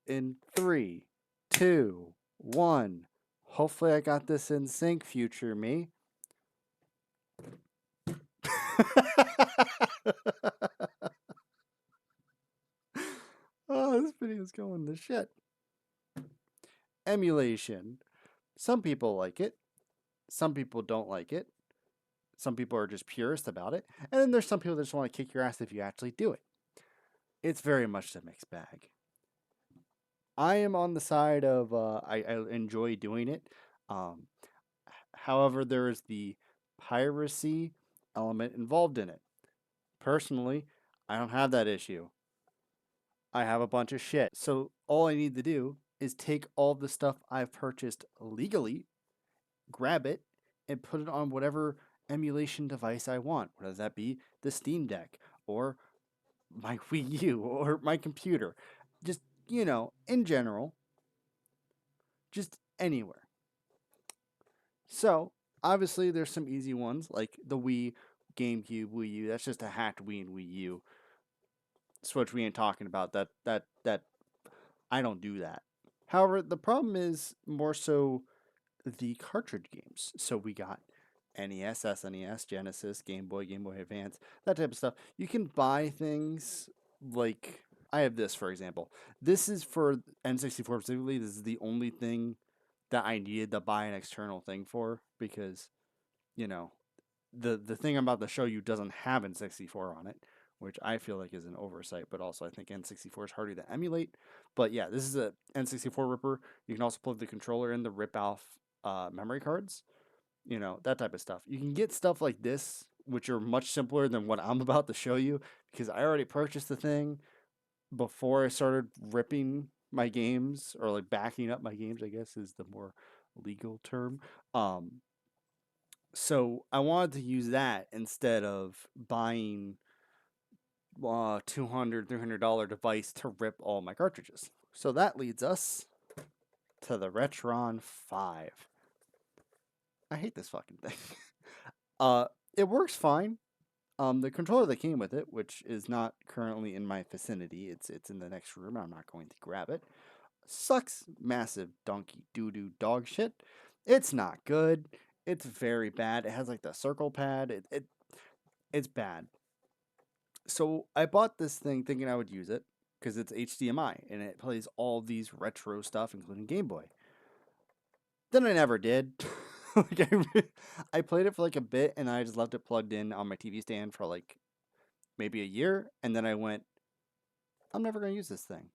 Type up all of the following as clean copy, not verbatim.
in 3, 2, 1. Hopefully I got this in sync, future me. Oh, this video's going to shit. Emulation. Some people like it. Some people don't like it. Some people are just purist about it. And then there's some people that just want to kick your ass if you actually do it. It's very much a mixed bag. I am on the side of I enjoy doing it. Um, however, there is the piracy element involved in it. Personally, I don't have that issue. I have a bunch of shit. So all I need to do is take all the stuff I've purchased legally, grab it, and put it on whatever emulation device I want, whether that be the Steam Deck or my Wii U or my computer. Just, in general, just anywhere. So, obviously, there's some easy ones like the Wii, GameCube, Wii U. That's just a hacked Wii and Wii U. Switch we ain't talking about. That I don't do that. However, the problem is more so the cartridge games. So we got NES, SNES, Genesis, Game Boy, Game Boy Advance, that type of stuff. You can buy things like I have this, for example. This is for N64 specifically. This is the only thing that I needed to buy an external thing for because, you know, the thing I'm about to show you doesn't have N64 on it, which I feel like is an oversight, but also I think N64 is harder to emulate. But yeah, this is a N64 ripper. You can also plug the controller in to rip off memory cards, that type of stuff. You can get stuff like this, which are much simpler than what I'm about to show you, because I already purchased the thing before I started ripping my games, or like backing up my games, I guess is the more legal term. So I wanted to use that instead of buying $200, $300 device to rip all my cartridges. So that leads us to the Retron 5. I hate this fucking thing. It works fine. The controller that came with it, which is not currently in my vicinity, it's in the next room. I'm not going to grab it. Sucks massive donkey doo-doo dog shit. It's not good. It's very bad. It has like the circle pad. It's bad. So I bought this thing thinking I would use it because it's HDMI and it plays all these retro stuff, including Game Boy. Then I never did. Like I played it for like a bit and I just left it plugged in on my TV stand for like maybe a year, and then I went, I'm never going to use this thing.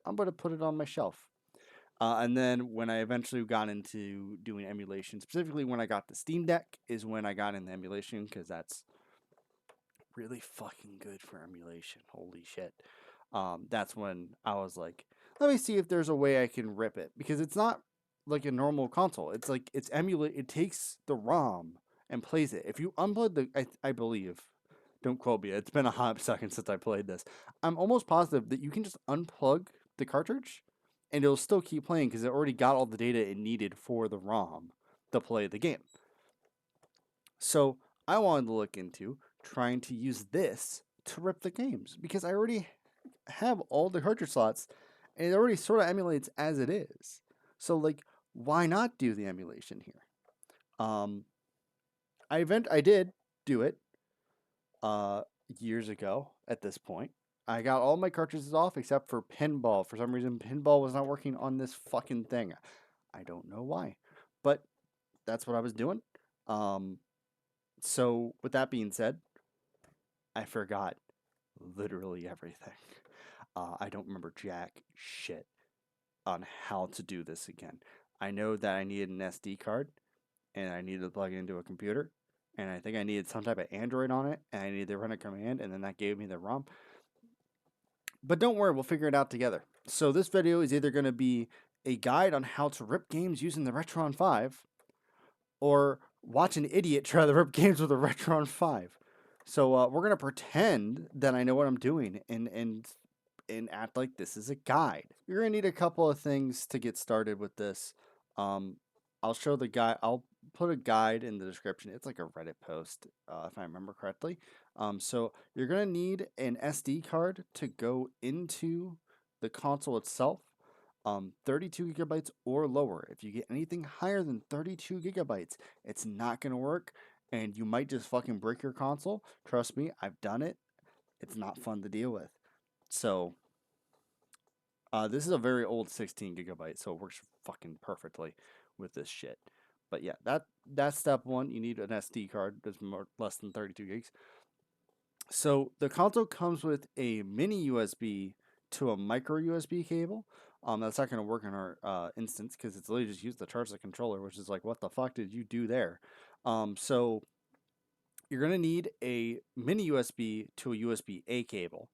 I'm going to put it on my shelf. And then when I eventually got into doing emulation, specifically when I got the Steam Deck, is when I got into emulation because that's really fucking good for emulation. Holy shit. That's when I was like, let me see if there's a way I can rip it, because it's not like a normal console. It's like it's emulate. It takes the ROM and plays it. If you unplug I believe, don't quote me. It's been a hot second since I played this. I'm almost positive that you can just unplug the cartridge, and it'll still keep playing because it already got all the data it needed for the ROM to play the game. So I wanted to look into trying to use this to rip the games because I already have all the cartridge slots and it already sort of emulates as it is. So like, why not do the emulation here? Um, I did do it years ago at this point. I got all my cartridges off except for pinball. For some reason, pinball was not working on this fucking thing. I don't know why, but that's what I was doing. Um, so with that being said, I forgot literally everything. I don't remember jack shit on how to do this again. I know that I needed an SD card and I needed to plug it into a computer, and I think I needed some type of Android on it, and I needed to run a command, and then that gave me the ROM. But don't worry, we'll figure it out together. So this video is either going to be a guide on how to rip games using the Retron 5, or watch an idiot try to rip games with a Retron 5. So we're going to pretend that I know what I'm doing and act like this is a guide. You're going to need a couple of things to get started with this. I'll show the guide. I'll put a guide in the description. It's like a Reddit post, if I remember correctly. So you're going to need an SD card to go into the console itself, 32 gigabytes or lower. If you get anything higher than 32 gigabytes, it's not going to work, and you might just fucking break your console. Trust me, I've done it. It's not fun to deal with. So, this is a very old 16 gigabyte, so it works fucking perfectly with this shit. But yeah, that's step one. You need an SD card that's less than 32 gigs. So the console comes with a mini USB to a micro USB cable. That's not going to work in our instance because it's literally just used to charge the controller, which is like, what the fuck did you do there? So you're going to need a mini USB to a USB A cable.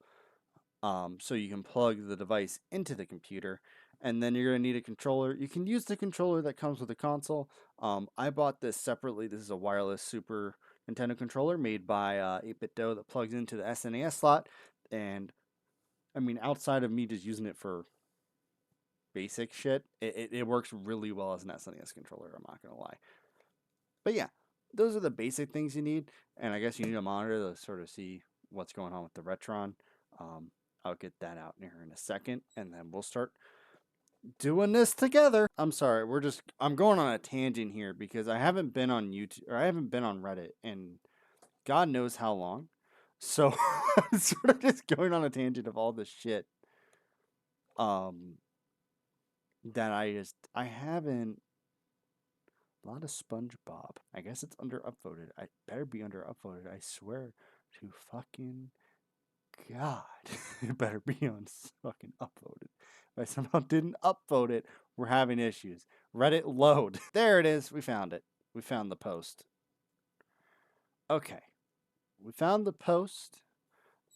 So you can plug the device into the computer, and then you're going to need a controller. You can use the controller that comes with the console. I bought this separately. This is a wireless Super Nintendo controller made by 8BitDo that plugs into the SNES slot. And I mean, outside of me just using it for basic shit, it works really well as an SNES controller. I'm not going to lie. But yeah, those are the basic things you need. And I guess you need a monitor to sort of see what's going on with the Retron. I'll get that out here in a second, and then we'll start doing this together. I'm sorry, I'm going on a tangent here because I haven't been on YouTube, or I haven't been on Reddit in God knows how long. So I'm sort of just going on a tangent of all this shit. That I haven't. A lot of SpongeBob. I guess it's under upvoted. I better be under upvoted. I swear to fucking God, it better be on fucking upvoted. If I somehow didn't upvote it, we're having issues. Reddit load. There it is. We found it. We found the post. Okay. We found the post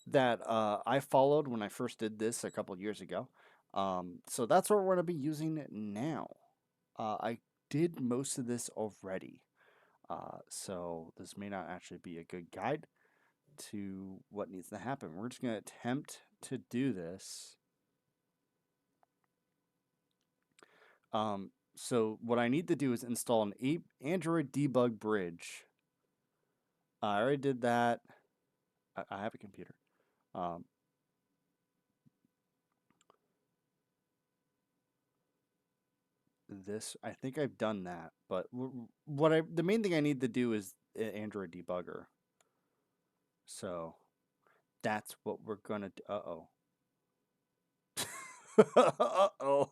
that I followed when I first did this a couple years ago. So that's what we're going to be using now. I did most of this already. So this may not actually be a good guide to what needs to happen. We're just going to attempt to do this. So what I need to do is install an Android debug bridge. I already did that. I have a computer. I think I've done that, but the main thing I need to do is an Android debugger. So that's what we're gonna do. Uh-oh. Uh-oh.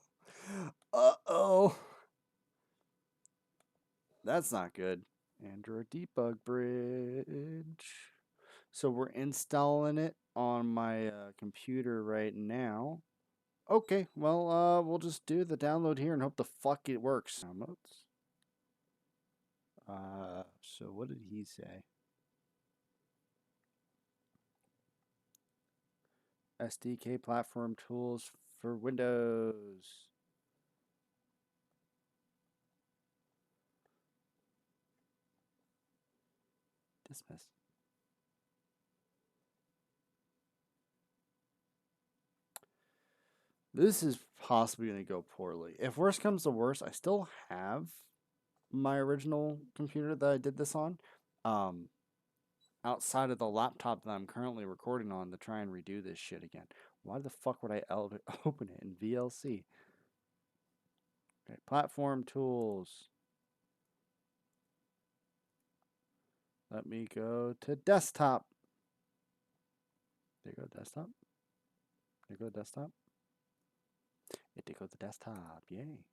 Uh-oh. That's not good. Android debug bridge. So we're installing it on my computer right now. Okay, well, we'll just do the download here and hope the fuck it works. Downloads. So what did he say? SDK platform tools for Windows. Dismiss. This is possibly going to go poorly. If worse comes to worse, I still have my original computer that I did this on. Outside of the laptop that I'm currently recording on to try and redo this shit again. Why the fuck would I open it in VLC? Okay, platform tools. Let me go to desktop. There you go, desktop. There you go, desktop. It did go to desktop. Yay.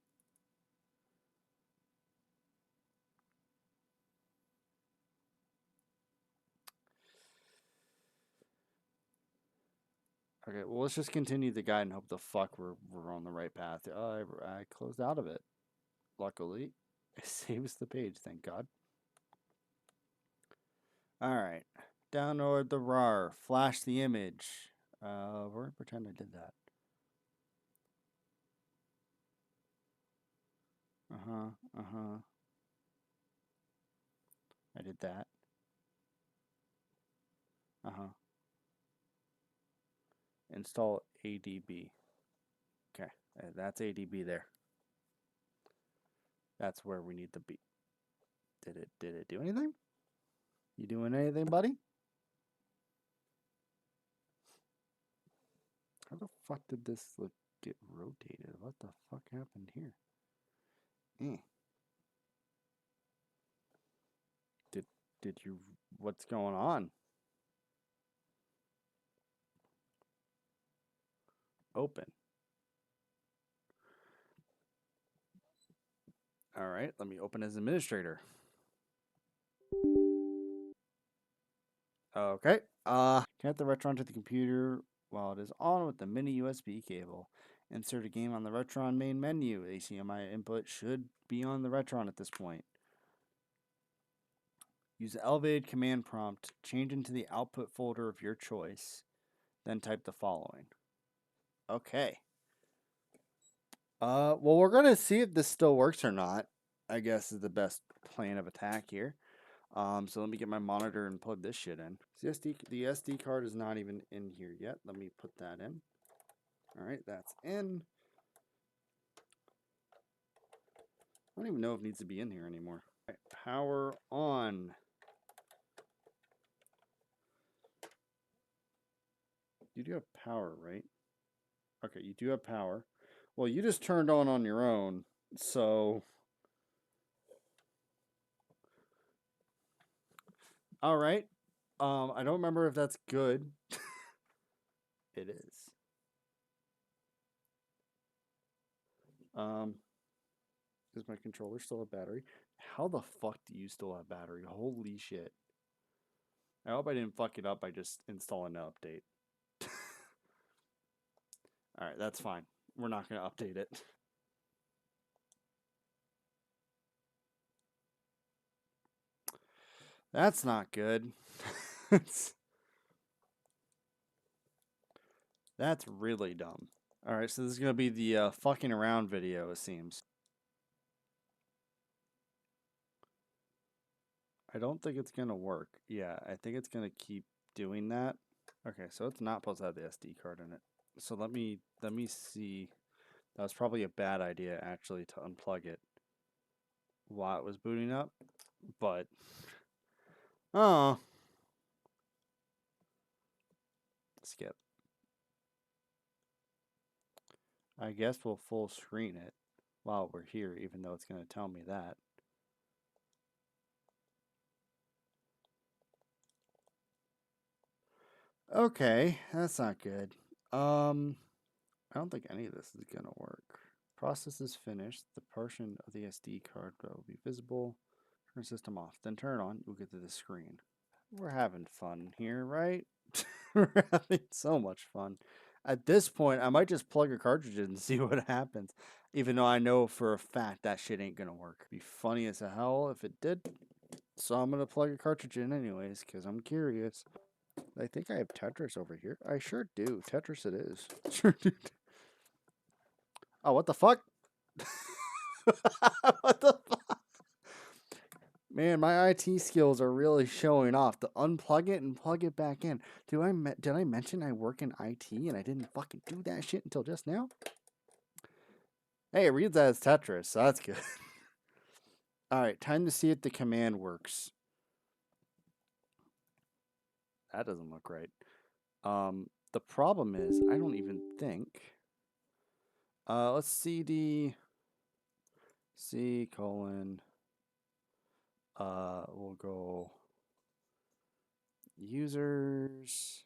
Okay, well, let's just continue the guide and hope the fuck we're on the right path. I closed out of it. Luckily, it saves the page, thank God. Alright. Download the RAR. Flash the image. We're going to pretend I did that. I did that. Install ADB. Okay, that's ADB there. That's where we need to be. Did it do anything? You doing anything, buddy? How the fuck did this get rotated? What the fuck happened here? Did you? What's going on? Open. All right, let me open as administrator. Okay. Connect the Retron to the computer while it is on with the mini USB cable. Insert a game on the Retron main menu. HDMI input should be on the Retron at this point. Use the elevated command prompt. Change into the output folder of your choice. Then type the following. Okay. Well, we're gonna see if this still works or not. I guess is the best plan of attack here. So let me get my monitor and plug this shit in. The SD card is not even in here yet. Let me put that in. All right, that's in. I don't even know if it needs to be in here anymore. All right, power on. You do have power, right? Okay, you do have power. Well, you just turned on your own, so... All right. I don't remember if that's good. It is. Does my controller still have battery? How the fuck do you still have battery? Holy shit. I hope I didn't fuck it up by just installing an update. Alright, that's fine. We're not going to update it. That's not good. That's really dumb. Alright, so this is going to be the fucking around video, it seems. I don't think it's going to work. Yeah, I think it's going to keep doing that. Okay, so it's not supposed to have the SD card in it. So let me see. That was probably a bad idea, actually, to unplug it while it was booting up. But, oh. Skip. I guess we'll full screen it while we're here, even though it's going to tell me that. Okay, that's not good. I don't think any of this is going to work. Process is finished. The portion of the SD card will be visible. Turn system off. Then turn it on. We'll get to the screen. We're having fun here, right? We're having so much fun. At this point, I might just plug a cartridge in and see what happens. Even though I know for a fact that shit ain't gonna work. Be funny as hell if it did. So I'm gonna plug a cartridge in anyways, because I'm curious. I think I have Tetris over here. I sure do. Tetris it is. Sure do. Oh, what the fuck? What the fuck? Man, my IT skills are really showing off. To unplug it and plug it back in. Did I mention I work in IT and I didn't fucking do that shit until just now? Hey, it reads that as Tetris, so that's good. Alright, time to see if the command works. That doesn't look right. The problem is, I don't even think... let's CD... C colon... we'll go... Users...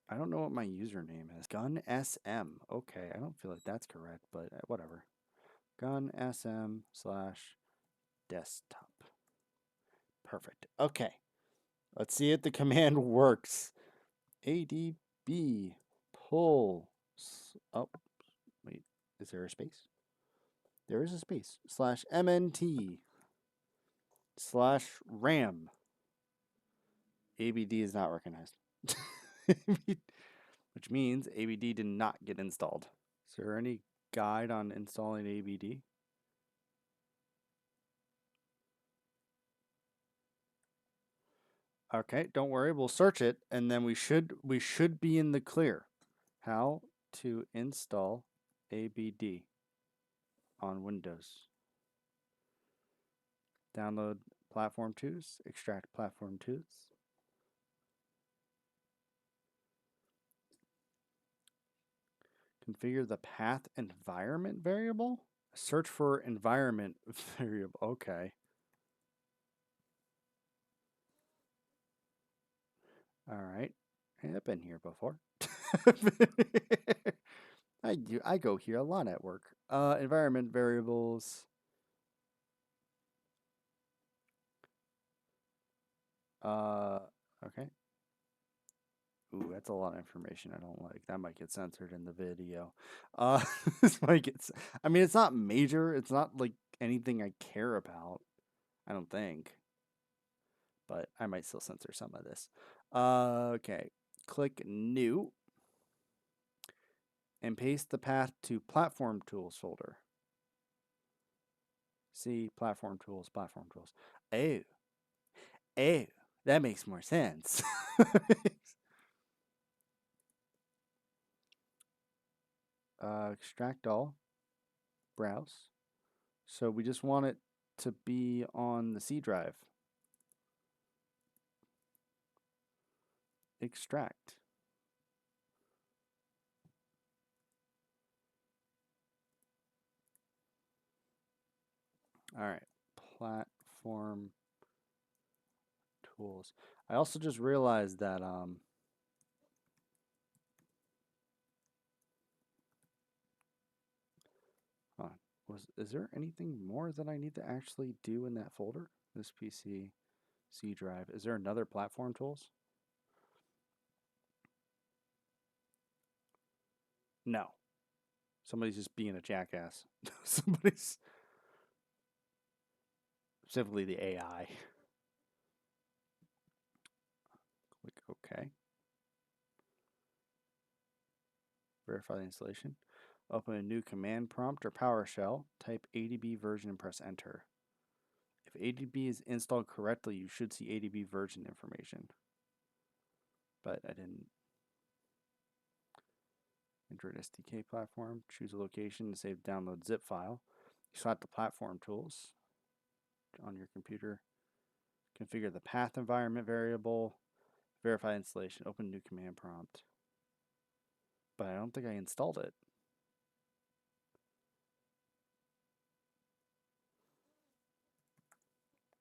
I don't know what my username is. Gun SM. Okay, I don't feel like that's correct, but whatever. Gun SM / desktop. Perfect. Okay. Let's see if the command works. ADB pull. Oh, wait. Is there a space? There is a space. /MNT /RAM. ABD is not recognized. Which means ABD did not get installed. Is there any guide on installing ABD? Okay, don't worry, we'll search it and then we should be in the clear. How to install ABD on Windows. Download platform 2s, extract platform 2s. Configure the path environment variable? Search for environment variable. Okay. All right. Hey, I've been here before. I go here a lot at work. Environment variables. Okay. Ooh, that's a lot of information I don't like. That might get censored in the video. Uh, this might get. I mean, it's not major. It's not like anything I care about. I don't think. But I might still censor some of this. Okay. Click New. And paste the path to Platform Tools folder. See, Platform Tools, Platform Tools. Oh. Oh. That makes more sense. Extract all. Browse. So we just want it to be on the C drive. Extract. All right. Platform tools. I also just realized that is there anything more that I need to actually do in that folder? This PC, C drive. Is there another platform tools? No. Somebody's just being a jackass. Somebody's specifically the AI. Click OK. Verify the installation. Open a new command prompt or PowerShell. Type ADB version and press enter. If ADB is installed correctly, you should see ADB version information. But I didn't. Enter an SDK platform. Choose a location to save download zip file. Select the platform tools on your computer. Configure the path environment variable. Verify installation. Open new command prompt. But I don't think I installed it.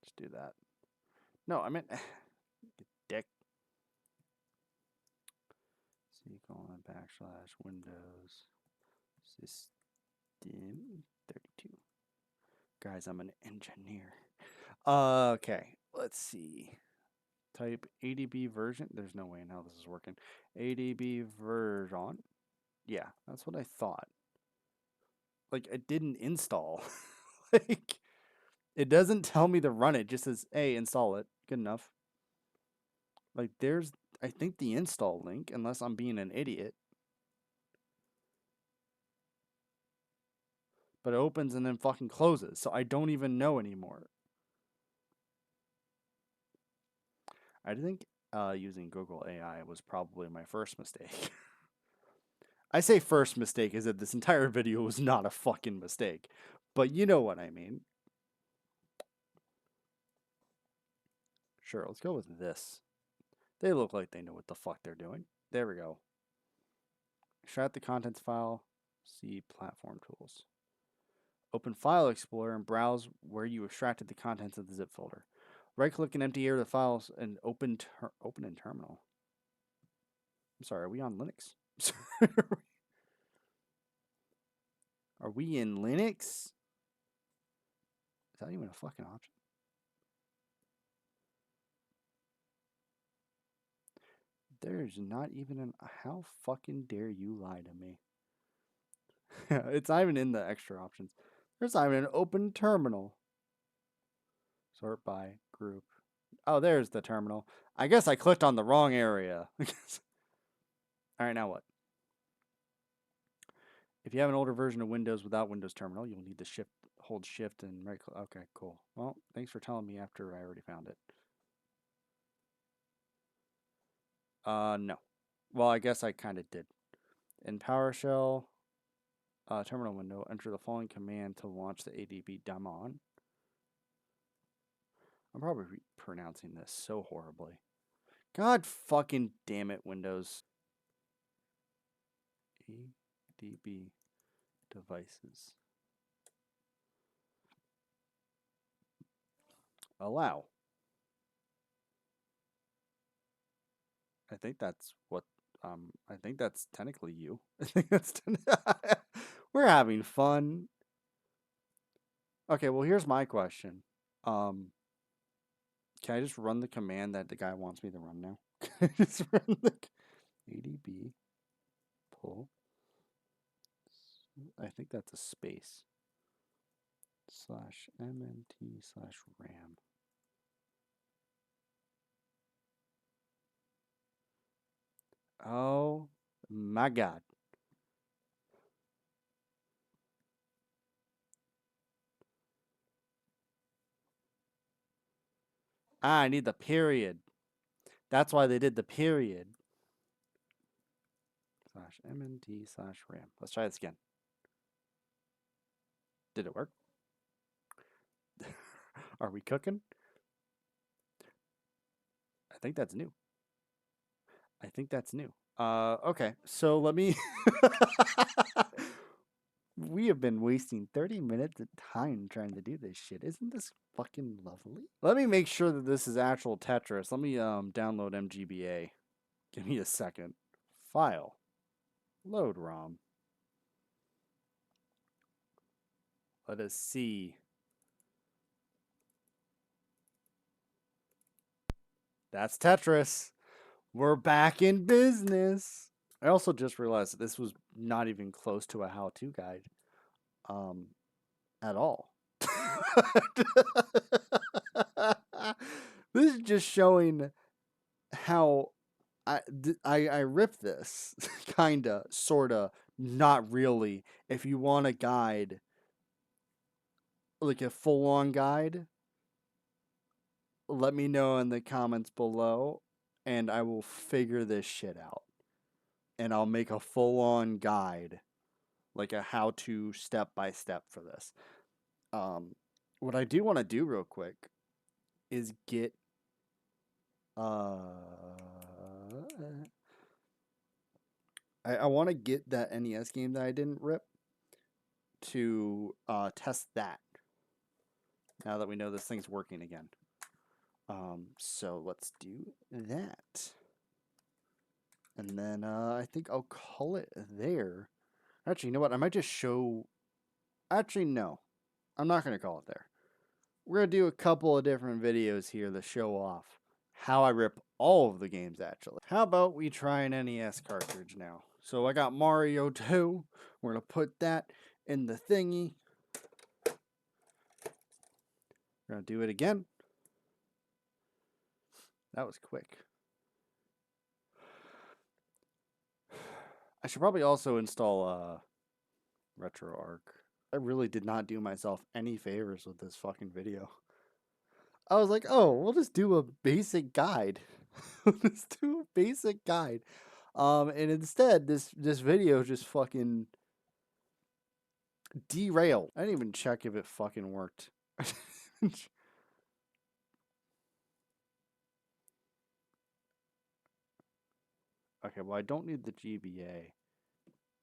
Just do that. No, I meant dick. C:\/ Windows System 32. Guys, I'm an engineer. Okay, let's see. Type ADB version. There's no way in hell this is working. ADB version. Yeah, that's what I thought. Like, it didn't install. Like, it doesn't tell me to run it. It just says, hey, install it. Good enough. Like, there's, I think, the install link, unless I'm being an idiot. But it opens and then fucking closes, so I don't even know anymore. I think using Google AI was probably my first mistake. I say first mistake is that this entire video was not a fucking mistake. But you know what I mean. Sure, let's go with this. They look like they know what the fuck they're doing. There we go. Extract the contents file. See platform tools. Open File Explorer and browse where you extracted the contents of the zip folder. Right-click and empty area of the files and open in terminal. I'm sorry, are we on Linux? Are we in Linux? Is that even a fucking option? There's not even an... How fucking dare you lie to me? It's not even in the extra options. There's not even an open terminal. Sort by group. Oh, there's the terminal. I guess I clicked on the wrong area. All right, now what? If you have an older version of Windows without Windows Terminal, you'll need to hold Shift and right click. Okay, cool. Well, thanks for telling me after I already found it. No. Well, I guess I kind of did. In PowerShell, terminal window, enter the following command to launch the ADB daemon. I'm probably pronouncing this so horribly. God fucking damn it, Windows. ADB devices. Allow. I think that's what. I think that's technically you. I think that's. We're having fun. Okay, well here's my question. Um, can I just run the command that the guy wants me to run now? Can I just run the ADB pull? I think that's a space. /MNT/RAM. Oh my god. Ah, I need the period. That's why they did the period. /MNT/RAM. Let's try this again. Did it work? Are we cooking? I think that's new. I think that's new. Okay. So let me We have been wasting 30 minutes of time trying to do this shit. Isn't this fucking lovely? Let me make sure that this is actual Tetris. Let me download MGBA. Give me a second. File. Load ROM. Let us see. That's Tetris. We're back in business. I also just realized that this was not even close to a how-to guide at all. This is just showing how I ripped this, kinda, sorta, not really. If you want a guide, like a full-on guide, let me know in the comments below, and I will figure this shit out. And I'll make a full-on guide, like a how-to step-by-step for this. What I do want to do real quick is get I want to get that NES game that I didn't rip to test that. Now that we know this thing's working again. So let's do that. And then I think I'll call it there. Actually, you know what? I might just show... Actually, no. I'm not going to call it there. We're going to do a couple of different videos here to show off how I rip all of the games, actually. How about we try an NES cartridge now? So I got Mario 2. We're going to put that in the thingy. We're going to do it again. That was quick. I should probably also install RetroArch. I really did not do myself any favors with this fucking video. I was like, oh, we'll just do a basic guide. Let's do a basic guide. And instead, this video just fucking derailed. I didn't even check if it fucking worked. Okay, well, I don't need the GBA,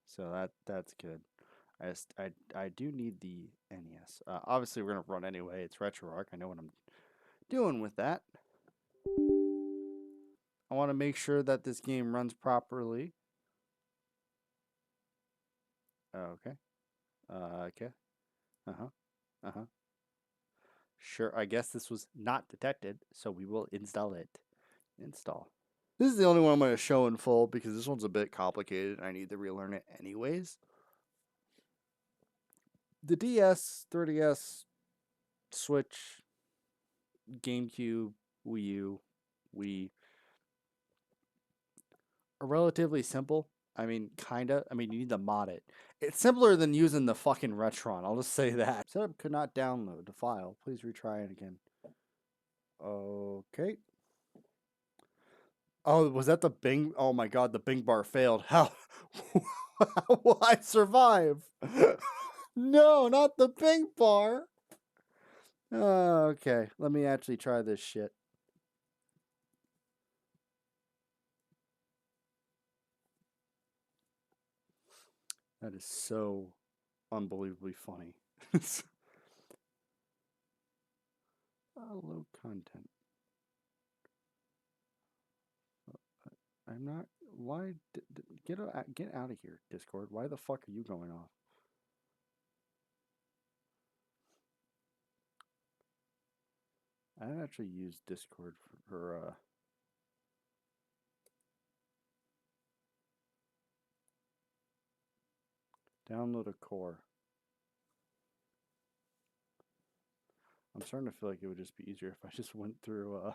so that's good. I do need the NES. Obviously, we're gonna run anyway. It's RetroArch. I know what I'm doing with that. I want to make sure that this game runs properly. Okay. Okay. Sure, I guess this was not detected, so we will install it. Install. This is the only one I'm going to show in full because this one's a bit complicated and I need to relearn it anyways. The DS, 3DS, Switch, GameCube, Wii U, Wii are relatively simple. I mean, kinda. I mean, you need to mod it. It's simpler than using the fucking Retron. I'll just say that. Setup could not download the file. Please retry it again. Okay. Oh, was that the Bing? Oh my god, the Bing bar failed. How will I survive? No, not the Bing bar. Okay, let me actually try this shit. That is so unbelievably funny. Low content. I'm not. Why? Get out of here, Discord. Why the fuck are you going off? I actually use Discord for download a core. I'm starting to feel like it would just be easier if I just went through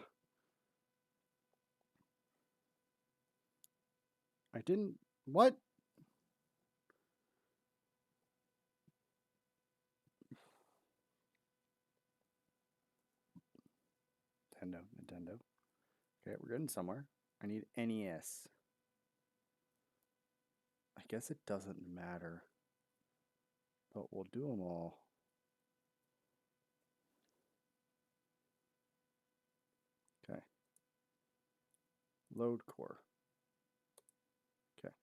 I didn't. What? Nintendo. Okay, we're getting somewhere. I need NES. I guess it doesn't matter. But we'll do them all. Okay. Load core. Okay.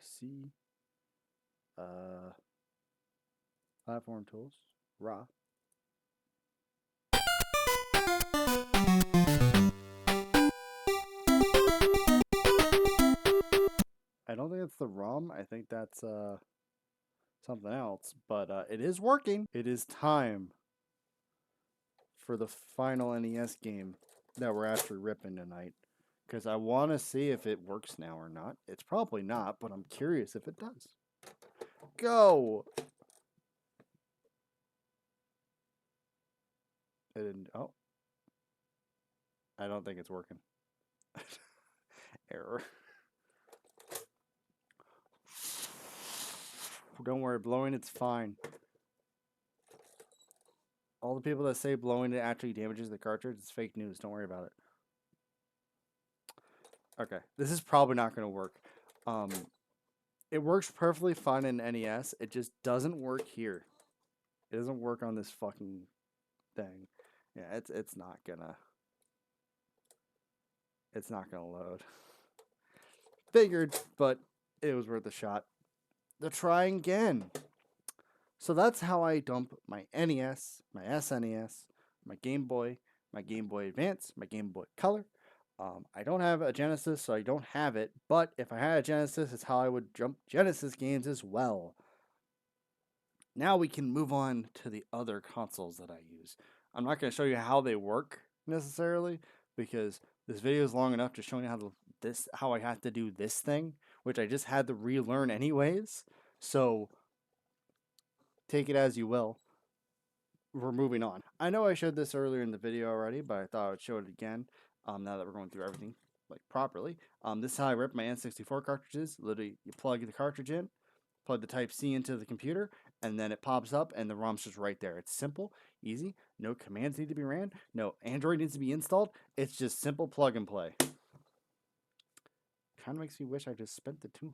C. Platform tools. Raw. I don't think it's the ROM. I think that's something else. But it is working. It is time for the final NES game that we're actually ripping tonight. Because I want to see if it works now or not. It's probably not, but I'm curious if it does. Go! It didn't. Oh. I don't think it's working. Error. Don't worry, blowing it's fine. All the people that say blowing it actually damages the cartridge, it's fake news. Don't worry about it. Okay, this is probably not going to work. It works perfectly fine in NES. It just doesn't work here. It doesn't work on this fucking thing. Yeah, it's not gonna load. Figured, but it was worth a shot. They're trying again. So that's how I dump my NES, my SNES, my Game Boy Advance, my Game Boy Color. I don't have a Genesis, so I don't have it. But if I had a Genesis, it's how I would jump Genesis games as well. Now we can move on to the other consoles that I use. I'm not going to show you how they work necessarily because this video is long enough to show you how I have to do this thing, which I just had to relearn anyways. So take it as you will. We're moving on. I know I showed this earlier in the video already, but I thought I would show it again now that we're going through everything like properly. This is how I rip my N64 cartridges. Literally, you plug the cartridge in, plug the Type-C into the computer, and then it pops up and the ROM's just right there. It's simple, easy, no commands need to be ran, no Android needs to be installed. It's just simple plug and play. Kind of makes me wish I just spent the $200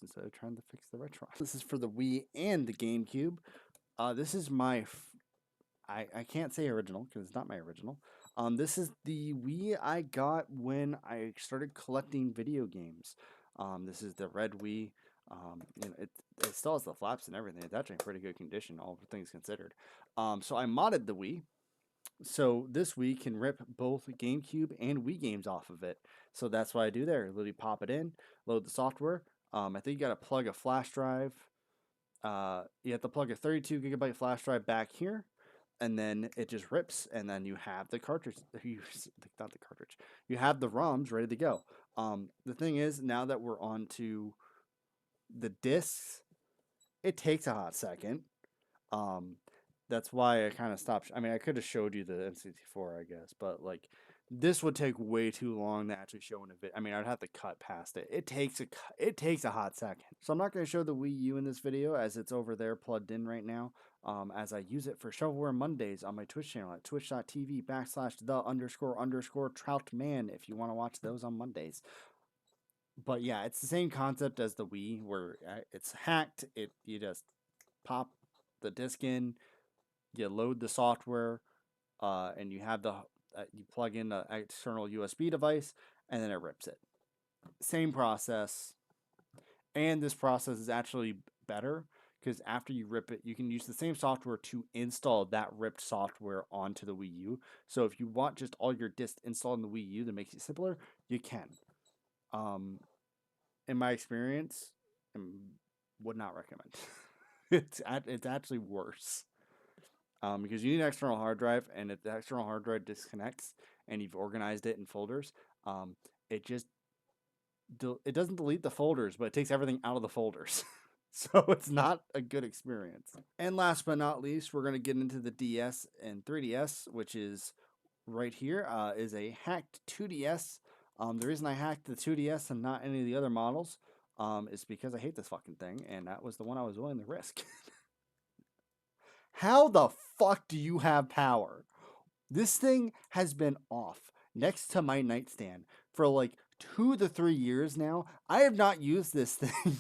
instead of trying to fix the Retron. This is for the Wii and the GameCube. This is my... I can't say original because it's not my original. This is the Wii I got when I started collecting video games. This is the red Wii. It still has the flaps and everything. It's actually in pretty good condition, all things considered. So I modded the Wii. So this Wii can rip both GameCube and Wii games off of it. So that's what I do there. Literally pop it in, load the software. I think you got to plug a flash drive. You have to plug a 32 gigabyte flash drive back here. And then it just rips, and then you have the cartridge. Not the cartridge. You have the ROMs ready to go. The thing is, now that we're on to the discs, it takes a hot second. That's why I kind of stopped. I mean, I could have showed you the N64, I guess, but like this would take way too long to actually show in a video. I mean, I'd have to cut past it. It takes a hot second. So I'm not going to show the Wii U in this video as it's over there plugged in right now. As I use it for Shovelware Mondays on my Twitch channel at twitch.tv/the__troutman if you want to watch those on Mondays. But yeah, it's the same concept as the Wii where it's hacked. You just pop the disc in, you load the software, and you have you plug in an external USB device, and then it rips it. Same process. And this process is actually better because after you rip it, you can use the same software to install that ripped software onto the Wii U. So if you want just all your discs installed in the Wii U that makes it simpler, you can. In my experience, I would not recommend. It's actually worse. Because you need an external hard drive, and if the external hard drive disconnects and you've organized it in folders, it just it doesn't delete the folders, but it takes everything out of the folders. So it's not a good experience. And last but not least, we're going to get into the DS and 3DS, which is right here, is a hacked 2DS. The reason I hacked the 2DS and not any of the other models is because I hate this fucking thing, and that was the one I was willing to risk. How the fuck do you have power? This thing has been off next to my nightstand for like 2 to 3 years now. I have not used this thing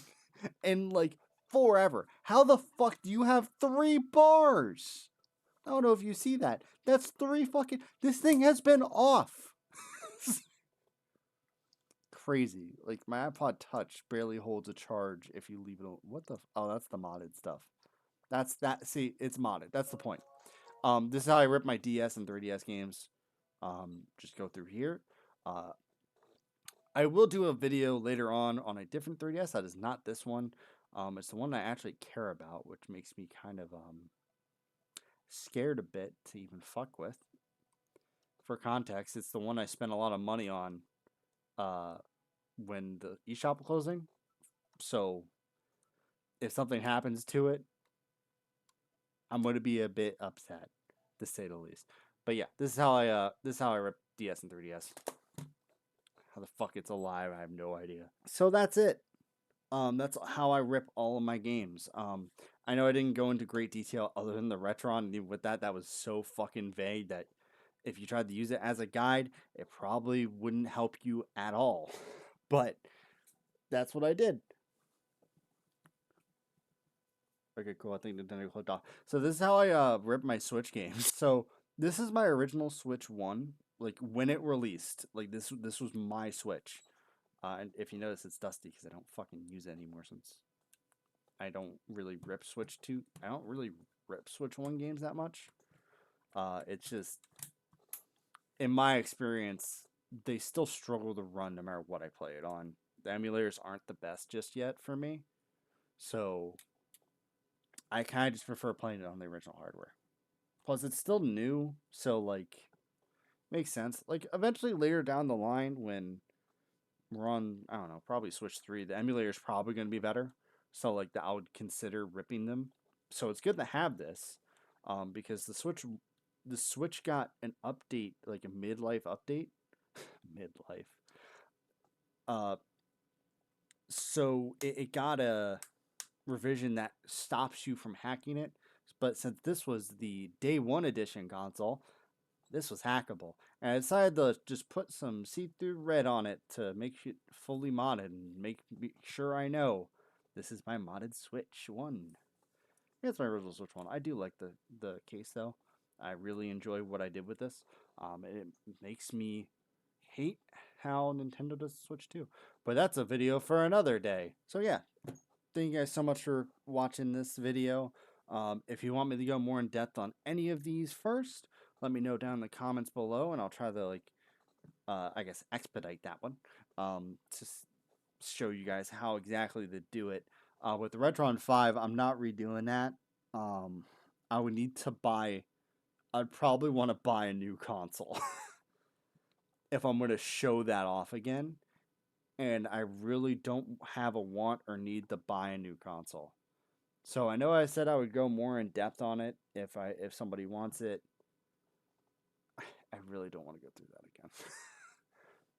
in like forever. How the fuck do you have 3 bars? I don't know if you see that. That's 3 fucking... This thing has been off. Crazy. Like, my iPod Touch barely holds a charge if you leave it on... What the... Oh, that's the modded stuff. That's that... See, it's modded. That's the point. This is how I rip my DS and 3DS games. Just go through here. I will do a video later on a different 3DS. That is not this one. It's the one I actually care about, which makes me kind of scared a bit to even fuck with. For context, it's the one I spent a lot of money on when the eShop was closing. So if something happens to it, I'm going to be a bit upset, to say the least. But yeah, this is how I rip DS and 3DS. How the fuck it's alive, I have no idea. So that's it. That's how I rip all of my games. I know I didn't go into great detail other than the Retron, and even with that was so fucking vague that if you tried to use it as a guide, it probably wouldn't help you at all. But that's what I did. Okay, cool. I think Nintendo clicked off. So this is how I rip my Switch games. So this is my original Switch 1. Like, when it released. Like, this was my Switch. And if you notice, it's dusty because I don't fucking use it anymore since I don't really rip Switch 2. I don't really rip Switch 1 games that much. It's just, in my experience, they still struggle to run no matter what I play it on. The emulators aren't the best just yet for me. So I kind of just prefer playing it on the original hardware. Plus, it's still new, so, like, makes sense. Like, eventually later down the line when we're on, I don't know, probably Switch 3, the emulator is probably going to be better. So, like, I would consider ripping them. So it's good to have this, because the Switch got an update, like a midlife update. Midlife. So it got a revision that stops you from hacking it. But since this was the day 1 edition console, this was hackable. And I decided to just put some see-through red on it to make it fully modded and make sure I know this is my modded Switch 1. It's my original Switch 1. I do like the case, though. I really enjoy what I did with this. It makes me hate how Nintendo does Switch 2. But that's a video for another day. So yeah, thank you guys so much for watching this video. If you want me to go more in depth on any of these first, let me know down in the comments below, and I'll try to, like, I guess, expedite that one to show you guys how exactly to do it. With the Retron 5, I'm not redoing that. I would need to buy... I'd probably want to buy a new console if I'm going to show that off again. And I really don't have a want or need to buy a new console. So I know I said I would go more in depth on it if somebody wants it. I really don't want to go through that again.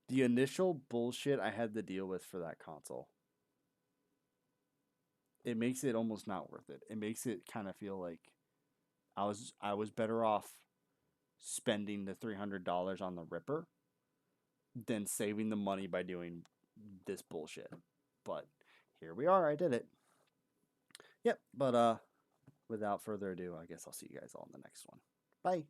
The initial bullshit I had to deal with for that console, it makes it almost not worth it. It makes it kind of feel like I was better off spending the $300 on the Ripper than saving the money by doing this bullshit. But here we are. I did it. Yep. But without further ado, I guess I'll see you guys all in the next one. Bye.